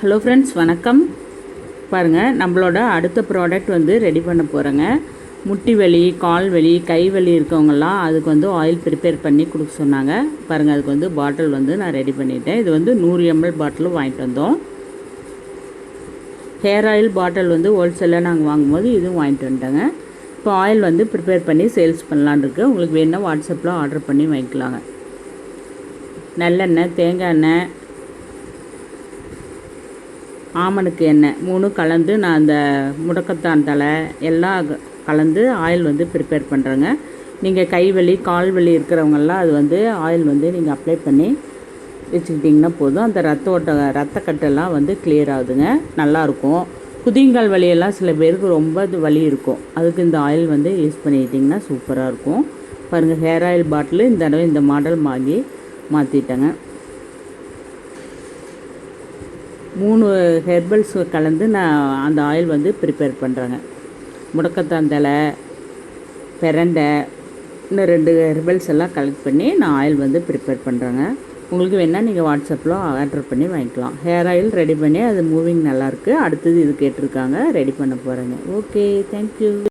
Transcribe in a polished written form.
Hello friends, வணக்கம். பாருங்கள், நம்மளோட அடுத்த ப்ராடக்ட் வந்து ரெடி பண்ண போகிறேங்க. முட்டி வலி, கால் வலி, கை வலி இருக்கவங்கெல்லாம் அதுக்கு வந்து ஆயில் ப்ரிப்பேர் பண்ணி கொடுக்க சொன்னாங்க. பாருங்கள், அதுக்கு வந்து பாட்டில் வந்து நான் ரெடி பண்ணிட்டேன். இது வந்து 100 ml பாட்டிலும் வாங்கிட்டு வந்தோம். ஹேர் ஆயில் பாட்டில் வந்து ஹோல்சேலாக நாங்கள் வாங்கும்போது இதுவும் வாங்கிட்டு வந்துட்டேங்க. இப்போ ஆயில் வந்து ப்ரிப்பேர் பண்ணி சேல்ஸ் பண்ணலான்னு இருக்குது. உங்களுக்கு வேணுன்னா வாட்ஸ்அப்பில் ஆர்டர் பண்ணி வாங்கிக்கலாங்க. நல்லெண்ணெய், தேங்காய் எண்ணெய், ஆமணுக்கு எண்ணெய் 3 கலந்து நான் அந்த முடக்கத்தான் தலை எல்லாம் கலந்து ஆயில் வந்து ப்ரிப்பேர் பண்ணுறேங்க. நீங்கள் கை வலி, கால் வலி இருக்கிறவங்கெல்லாம் அது வந்து ஆயில் வந்து நீங்கள் அப்ளை பண்ணி வச்சுக்கிட்டிங்கன்னா போதும். அந்த ரத்தக்கட்டெல்லாம் வந்து கிளியர் ஆகுதுங்க, நல்லாயிருக்கும். குதிங்கால் வலியெல்லாம் சில பேருக்கு ரொம்ப வலி இருக்கும். அதுக்கு இந்த ஆயில் வந்து யூஸ் பண்ணிக்கிட்டிங்கன்னா சூப்பராக இருக்கும். பாருங்கள், ஹேர் ஆயில் பாட்டில் இந்த தடவை இந்த மாடல் மாற்றிட்டேங்க. 3 ஹெர்பல்ஸ் கலந்து நான் அந்த ஆயில் வந்து ப்ரிப்பேர் பண்ணுறேங்க. முடக்கத்தான் தலை, பிரண்டை, இன்னும் 2 ஹெர்பல்ஸ் எல்லாம் கலெக்ட் பண்ணி நான் ஆயில் வந்து ப்ரிப்பேர் பண்ணுறேங்க. உங்களுக்கு வேணால் நீங்கள் வாட்ஸ்அப்பில் ஆர்டர் பண்ணி வாங்கிக்கலாம். ஹேர் ஆயில் ரெடி பண்ணி அது மூவிங் நல்லாயிருக்கு. அடுத்தது இது கேட்டிருக்காங்க, ரெடி பண்ண போகிறேங்க. Okay, thank you.